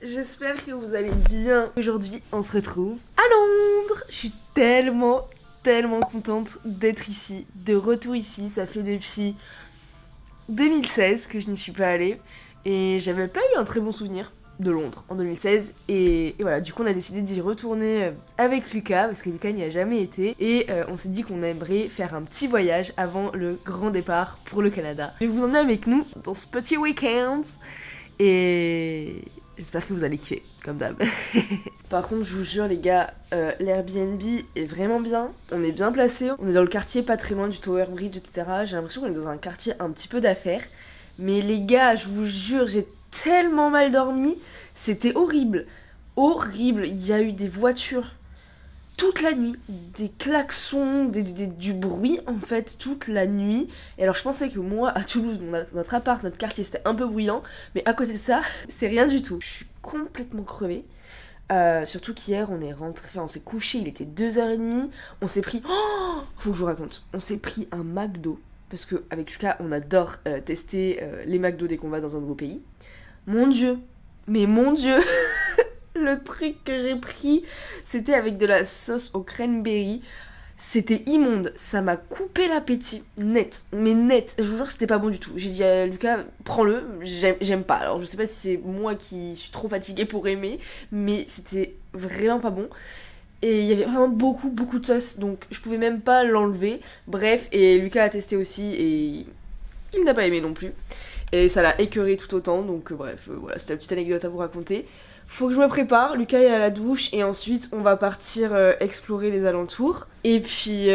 j'espère que vous allez bien. Aujourd'hui on se retrouve à Londres. Je suis tellement contente d'être ici, de retour ici. Ça fait depuis 2016 que je n'y suis pas allée et j'avais pas eu un très bon souvenir de Londres en 2016 et voilà, du coup on a décidé d'y retourner avec Lucas parce que Lucas n'y a jamais été et on s'est dit qu'on aimerait faire un petit voyage avant le grand départ pour le Canada. Je vais vous emmener avec nous dans ce petit week-end et j'espère que vous allez kiffer comme d'hab. Par contre je vous jure les gars, l'Airbnb est vraiment bien, on est bien placé, on est dans le quartier pas très loin du Tower Bridge etc. J'ai l'impression qu'on est dans un quartier un petit peu d'affaires, mais les gars je vous jure j'ai tellement mal dormi, c'était horrible, il y a eu des voitures toute la nuit, des klaxons, du bruit en fait toute la nuit. Et alors je pensais que moi à Toulouse, notre appart, notre quartier c'était un peu bruyant, mais à côté de ça, c'est rien du tout. Je suis complètement crevée. Surtout qu'hier on est rentré, on s'est couché, il était 2h30, on s'est pris, faut que je vous raconte, on s'est pris un McDo, parce qu'avec Lucas on adore tester les McDo dès qu'on va dans un nouveau pays. Mon dieu, mais mon dieu, le truc que j'ai pris, c'était avec de la sauce au cranberry. C'était immonde, ça m'a coupé l'appétit, net, mais net. Je vous jure que c'était pas bon du tout. J'ai dit à Lucas, prends-le, j'aime pas. Alors je sais pas si c'est moi qui suis trop fatiguée pour aimer, mais c'était vraiment pas bon. Et il y avait vraiment beaucoup de sauce, donc je pouvais même pas l'enlever. Bref, et Lucas a testé aussi et il n'a pas aimé non plus. Et ça l'a écœuré tout autant, donc bref, voilà, c'était la petite anecdote à vous raconter. Faut que je me prépare, Lucas est à la douche et ensuite on va partir explorer les alentours. Et puis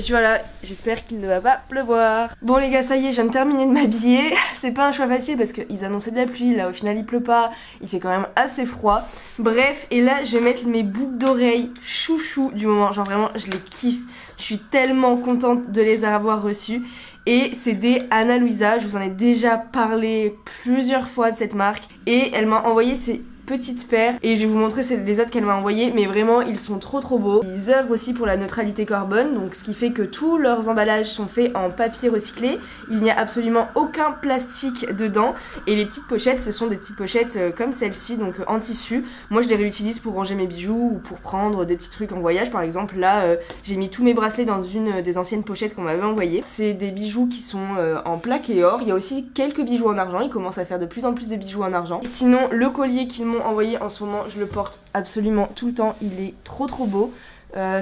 voilà, j'espère qu'il ne va pas pleuvoir. Bon les gars, ça y est, je viens de terminer de m'habiller. C'est pas un choix facile parce qu'ils annonçaient de la pluie, là au final il pleut pas, il fait quand même assez froid. Bref, et là je vais mettre mes boucles d'oreilles chouchou du moment, genre vraiment je les kiffe. Je suis tellement contente de les avoir reçues. Et c'est des Ana Luisa, je vous en ai déjà parlé plusieurs fois de cette marque. Et elle m'a envoyé ces petites paires et je vais vous montrer les autres qu'elle m'a envoyées, mais vraiment ils sont trop beaux. Ils œuvrent aussi pour la neutralité carbone, donc ce qui fait que tous leurs emballages sont faits en papier recyclé. Il n'y a absolument aucun plastique dedans et les petites pochettes, ce sont des petites pochettes comme celle-ci, donc en tissu. Moi je les réutilise pour ranger mes bijoux ou pour prendre des petits trucs en voyage. Par exemple là j'ai mis tous mes bracelets dans une des anciennes pochettes qu'on m'avait envoyées. C'est des bijoux qui sont en plaques et or. Il y a aussi quelques bijoux en argent, ils commencent à faire de plus en plus de bijoux en argent. Et sinon le collier qu'ils m'ont envoyé en ce moment, je le porte absolument tout le temps, il est trop beau.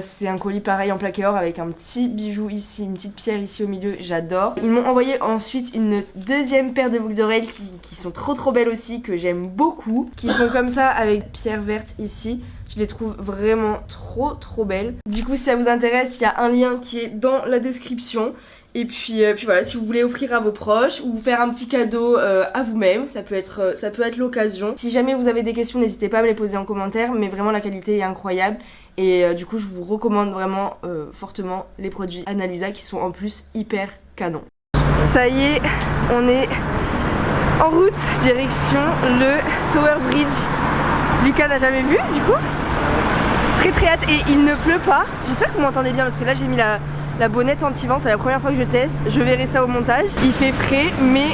C'est un colis pareil en plaqué or avec un petit bijou ici, une petite pierre ici au milieu, j'adore. Ils m'ont envoyé ensuite une deuxième paire de boucles d'oreilles qui sont trop belles aussi, que j'aime beaucoup, qui sont comme ça avec pierre verte ici. Je les trouve vraiment trop belles. Du coup si ça vous intéresse, il y a un lien qui est dans la description. Et puis voilà, si vous voulez offrir à vos proches ou faire un petit cadeau à vous-même, ça peut être l'occasion. Si jamais vous avez des questions, n'hésitez pas à me les poser en commentaire, mais vraiment la qualité est incroyable. Et du coup je vous recommande vraiment fortement les produits Ana Luisa qui sont en plus hyper canon. Ça y est, on est en route direction le Tower Bridge. Lucas n'a jamais vu du coup. Très hâte et il ne pleut pas. J'espère que vous m'entendez bien parce que là j'ai mis la bonnette anti-vent, c'est la première fois que je teste. Je verrai ça au montage. Il fait frais mais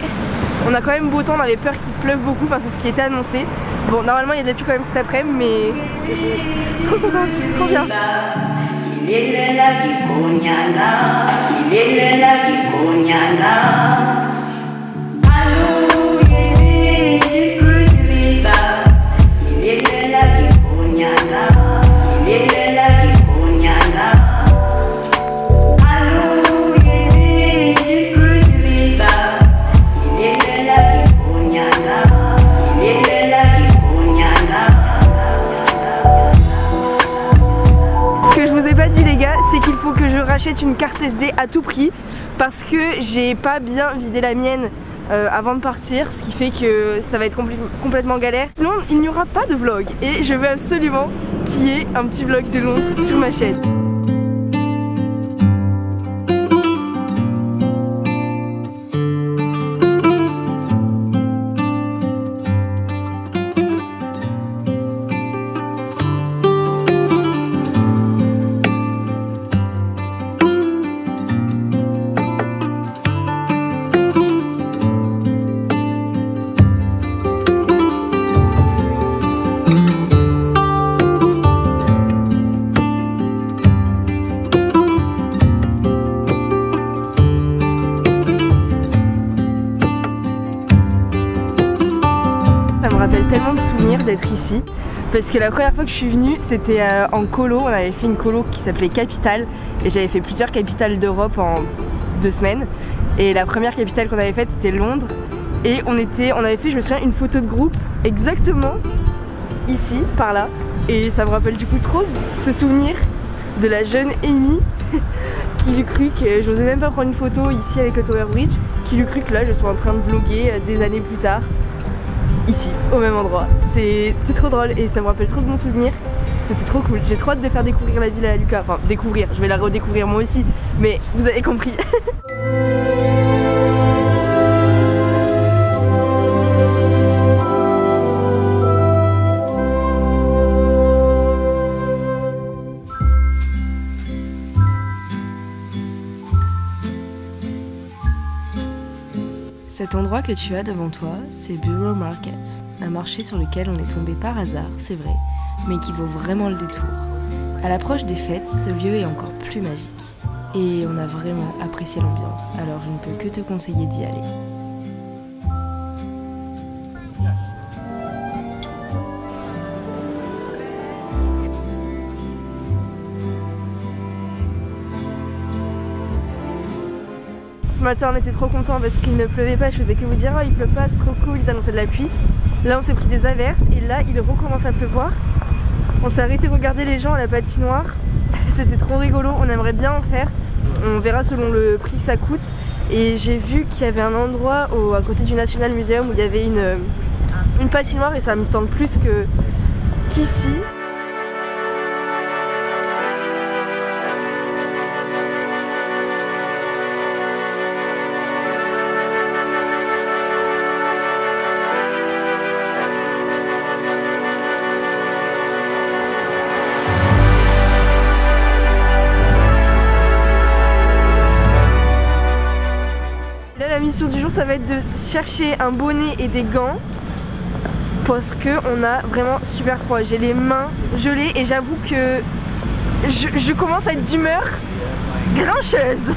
on a quand même beau temps, on avait peur qu'il pleuve beaucoup, enfin c'est ce qui était annoncé. Bon normalement il y a de la pluie quand même cet après-midi mais trop contente, c'est trop bien. J'achète une carte SD à tout prix parce que j'ai pas bien vidé la mienne avant de partir, ce qui fait que ça va être complètement galère. Sinon il n'y aura pas de vlog et je veux absolument qu'il y ait un petit vlog de Londres sur ma chaîne. me rappelle tellement de souvenirs d'être ici. Parce que la première fois que je suis venue, c'était en colo. On avait fait une colo qui s'appelait Capitale. Et j'avais fait plusieurs capitales d'Europe en 2 semaines. Et la première capitale qu'on avait faite, c'était Londres. Et on avait fait, je me souviens, une photo de groupe exactement ici, par là. Et ça me rappelle du coup trop ce souvenir de la jeune Amy qui lui cru que j'osais même pas prendre une photo ici avec le Tower Bridge, qui lui cru que là je suis en train de vlogger des années plus tard, ici, au même endroit. C'est trop drôle et ça me rappelle trop de mon souvenir. C'était trop cool. J'ai trop hâte de faire découvrir la ville à Lucas. Enfin, découvrir, je vais la redécouvrir moi aussi, mais vous avez compris. Cet endroit que tu as devant toi, c'est Borough Market, un marché sur lequel on est tombé par hasard, c'est vrai, mais qui vaut vraiment le détour. À l'approche des fêtes, ce lieu est encore plus magique. Et on a vraiment apprécié l'ambiance, alors je ne peux que te conseiller d'y aller. Ce matin on était trop contents parce qu'il ne pleuvait pas, je faisais que vous dire oh il pleut pas, c'est trop cool, ils annonçaient de la pluie. Là on s'est pris des averses et là il recommence à pleuvoir. On s'est arrêté regarder les gens à la patinoire, c'était trop rigolo, on aimerait bien en faire. On verra selon le prix que ça coûte. Et j'ai vu qu'il y avait un endroit à côté du National Museum où il y avait une patinoire et ça me tente plus qu'ici. La mission du jour ça va être de chercher un bonnet et des gants parce que on a vraiment super froid. J'ai les mains gelées et j'avoue que je commence à être d'humeur grincheuse.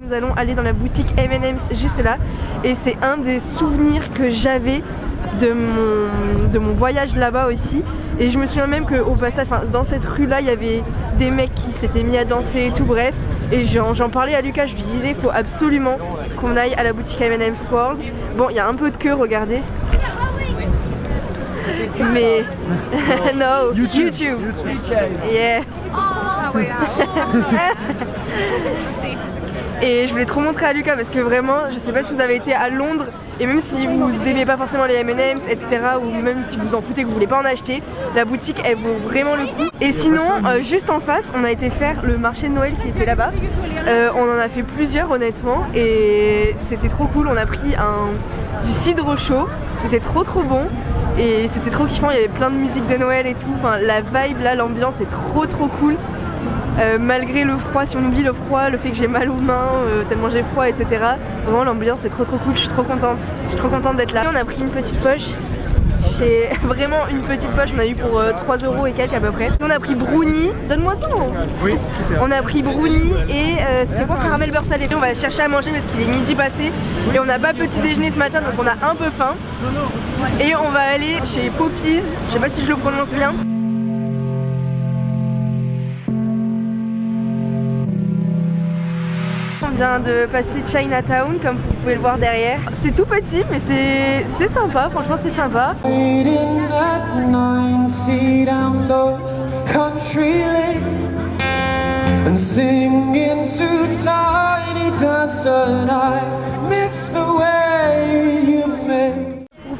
Nous allons aller dans la boutique M&M's juste là et c'est un des souvenirs que j'avais de mon voyage là-bas aussi. Et je me souviens même qu'au passage, dans cette rue là, il y avait des mecs qui s'étaient mis à danser et tout, bref. Et j'en parlais à Lucas, je lui disais il faut absolument qu'on aille à la boutique M&M's World. Bon, il y a un peu de queue, regardez. Mais no, YouTube. Yeah. Et je voulais trop montrer à Lucas parce que vraiment, je sais pas si vous avez été à Londres et même si vous aimez pas forcément les M&M's, etc. ou même si vous en foutez que vous voulez pas en acheter, la boutique elle vaut vraiment le coup. Et sinon, juste en face, on a été faire le marché de Noël qui était là-bas. On en a fait plusieurs honnêtement et c'était trop cool. On a pris du cidre chaud, c'était trop bon. Et c'était trop kiffant, il y avait plein de musique de Noël et tout, enfin la vibe là, l'ambiance est trop cool. Malgré le froid, si on oublie le froid, le fait que j'ai mal aux mains, tellement j'ai froid, etc. Vraiment l'ambiance est trop cool, je suis trop contente d'être là. Et on a pris une petite poche, vraiment une petite poche, on a eu pour 3 € et quelques à peu près. On a pris brownie, donne-moi ça. Oui, super. On a pris brownie et c'était quoi, caramel beurre salé. On va chercher à manger parce qu'il est midi passé et on n'a pas petit déjeuner ce matin donc on a un peu faim. Et on va aller chez Poppies, je sais pas si je le prononce bien. On vient de passer Chinatown comme vous pouvez le voir derrière. C'est tout petit mais c'est sympa, franchement c'est sympa. Pour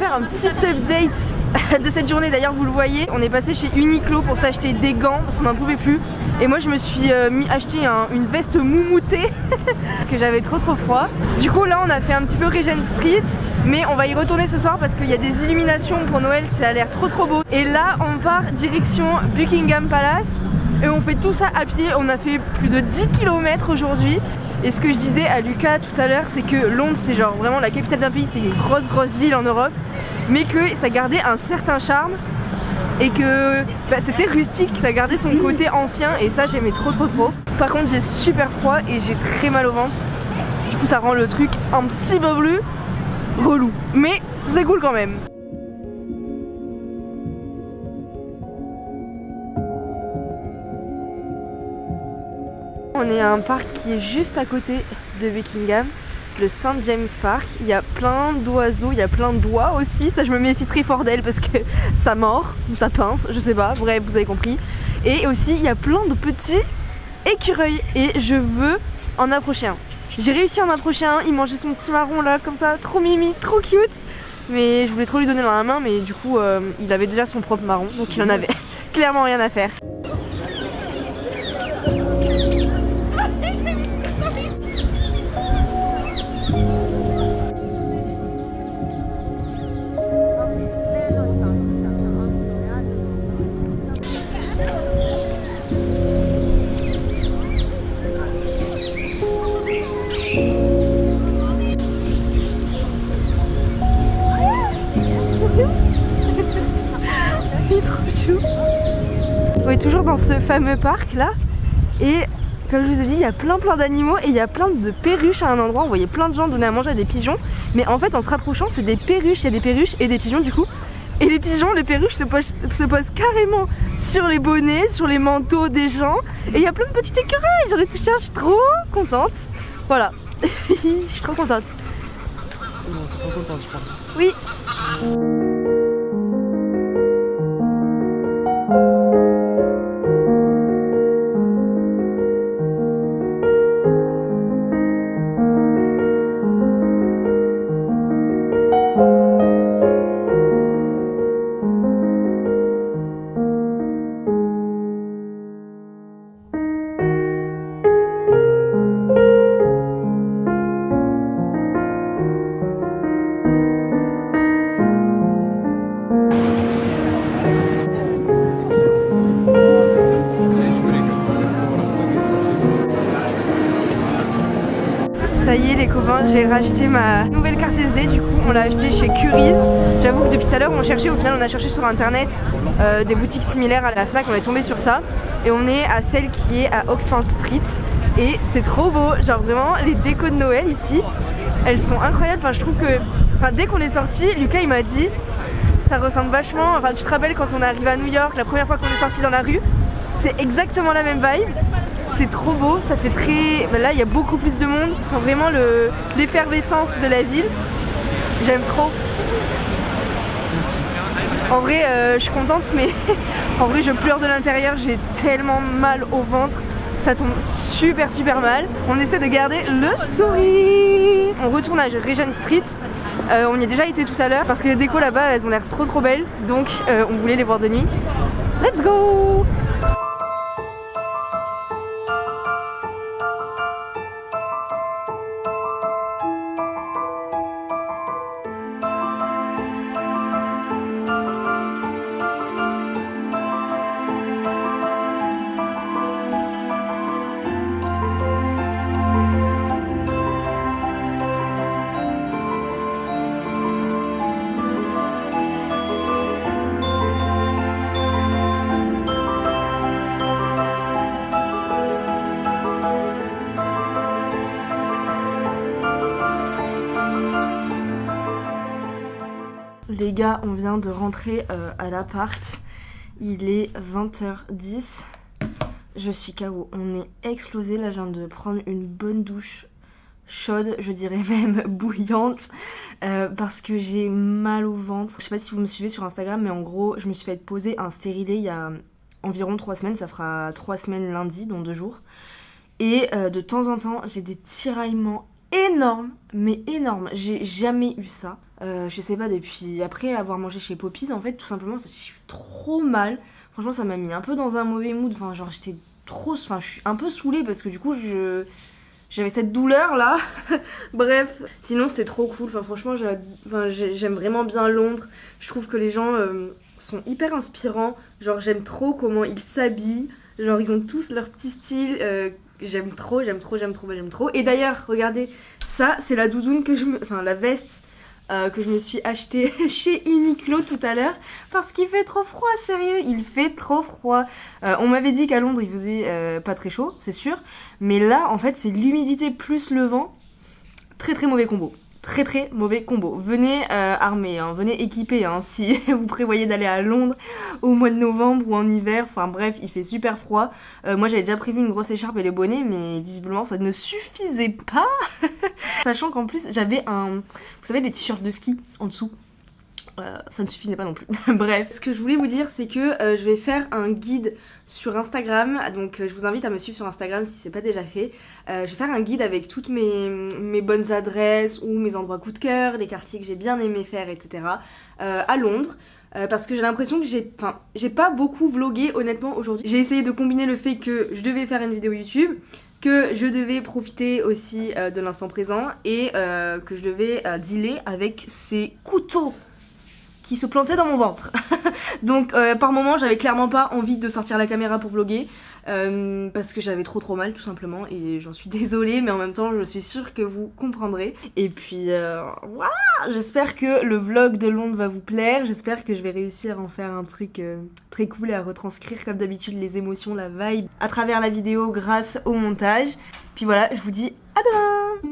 faire un petit update de cette journée. D'ailleurs vous le voyez, on est passé chez Uniqlo pour s'acheter des gants parce qu'on n'en pouvait plus. Et moi je me suis acheté une veste moumoutée parce que j'avais trop froid. Du coup là on a fait un petit peu Regent Street, mais on va y retourner ce soir parce qu'il y a des illuminations pour Noël, ça a l'air trop beau. Et là on part direction Buckingham Palace et on fait tout ça à pied. On a fait plus de 10 km aujourd'hui. Et ce que je disais à Lucas tout à l'heure, c'est que Londres c'est genre vraiment la capitale d'un pays, c'est une grosse ville en Europe, mais que ça gardait un certain charme et que c'était rustique, ça gardait son côté ancien et ça j'aimais trop. Par contre j'ai super froid et j'ai très mal au ventre, du coup ça rend le truc un petit peu plus relou, mais c'est cool quand même. On est à un parc qui est juste à côté de Buckingham, le St James Park. Il y a plein d'oiseaux, il y a plein d'oies aussi. Ça je me méfie très fort d'elle parce que ça mord ou ça pince, je sais pas, bref vous avez compris. Et aussi il y a plein de petits écureuils et je veux en approcher un. J'ai réussi à en approcher un, il mangeait son petit marron là comme ça, trop mimi, trop cute. Mais je voulais trop lui donner dans la main, mais du coup il avait déjà son propre marron, donc il en avait clairement rien à faire. Il est trop chou. On est toujours dans ce fameux parc là et comme je vous ai dit il y a plein d'animaux et il y a plein de perruches à un endroit. On voyait plein de gens donner à manger à des pigeons, mais en fait en se rapprochant c'est des perruches, il y a des perruches et des pigeons du coup. Et les pigeons, les perruches se posent carrément sur les bonnets, sur les manteaux des gens. Et il y a plein de petits écureuils, j'en ai touché un, je suis trop contente. Voilà, je suis trop contente. C'est bon, je suis trop contente je crois. Oui. Ça y est les copains, j'ai racheté ma nouvelle carte SD, du coup on l'a acheté chez Currys. J'avoue que depuis tout à l'heure on cherchait, au final on a cherché sur internet des boutiques similaires à la Fnac, on est tombé sur ça. Et on est à celle qui est à Oxford Street et c'est trop beau, genre vraiment les décos de Noël ici, elles sont incroyables. Enfin je trouve que, dès qu'on est sorti, Lucas il m'a dit ça ressemble vachement, enfin tu te rappelles quand on est arrivé à New York, la première fois qu'on est sorti dans la rue, c'est exactement la même vibe. C'est trop beau, ça fait très... Là il y a beaucoup plus de monde, on sent vraiment l'effervescence de la ville. J'aime trop. En vrai je suis contente mais en vrai je pleure de l'intérieur, j'ai tellement mal au ventre. Ça tombe super mal. On essaie de garder le sourire. On retourne à Regent Street. On y a déjà été tout à l'heure parce que les décos là-bas elles ont l'air trop belles. Donc on voulait les voir de nuit. Let's go! Les gars, on vient de rentrer à l'appart. Il est 20h10. Je suis KO. On est explosé. Là, je viens de prendre une bonne douche chaude, je dirais même bouillante, parce que j'ai mal au ventre. Je sais pas si vous me suivez sur Instagram, mais en gros, je me suis fait poser un stérilet il y a environ 3 semaines. Ça fera 3 semaines lundi, dans 2 jours. Et de temps en temps, j'ai des tiraillements énorme, mais énorme. J'ai jamais eu ça. Je sais pas, depuis après avoir mangé chez Poppy's, en fait, tout simplement, j'ai eu trop mal. Franchement, ça m'a mis un peu dans un mauvais mood. Enfin, genre, j'étais trop. Enfin, je suis un peu saoulée parce que du coup, j'avais cette douleur là. Bref, sinon, c'était trop cool. Enfin, franchement, j'aime vraiment bien Londres. Je trouve que les gens sont hyper inspirants. Genre, j'aime trop comment ils s'habillent. Genre, ils ont tous leur petit style. J'aime trop. Et d'ailleurs, regardez, ça, c'est la doudoune que enfin, la veste que je me suis achetée chez Uniqlo tout à l'heure. Parce qu'il fait trop froid, sérieux, il fait trop froid. On m'avait dit qu'à Londres, il faisait pas très chaud, c'est sûr. Mais là, en fait, c'est l'humidité plus le vent. Très très mauvais combo. Très très mauvais combo. Venez armés, hein, venez équipés hein, si vous prévoyez d'aller à Londres au mois de novembre ou en hiver. Enfin bref, il fait super froid. Moi j'avais déjà prévu une grosse écharpe et les bonnets, mais visiblement ça ne suffisait pas. Sachant qu'en plus j'avais vous savez, des t-shirts de ski en dessous. Ça ne suffisait pas non plus. Bref, ce que je voulais vous dire, c'est que je vais faire un guide sur Instagram. Donc je vous invite à me suivre sur Instagram si c'est pas déjà fait. Je vais faire un guide avec toutes mes bonnes adresses ou mes endroits coup de cœur, les quartiers que j'ai bien aimé faire, etc. À Londres. Parce que j'ai l'impression que j'ai pas beaucoup vlogué honnêtement aujourd'hui. J'ai essayé de combiner le fait que je devais faire une vidéo YouTube, que je devais profiter aussi de l'instant présent et que je devais dealer avec ces couteaux qui se plantait dans mon ventre. Donc par moment j'avais clairement pas envie de sortir la caméra pour vlogger parce que j'avais trop mal tout simplement et j'en suis désolée, mais en même temps je suis sûre que vous comprendrez. Et puis voilà, j'espère que le vlog de Londres va vous plaire, j'espère que je vais réussir à en faire un truc très cool et à retranscrire comme d'habitude les émotions, la vibe à travers la vidéo grâce au montage. Puis voilà, je vous dis à demain.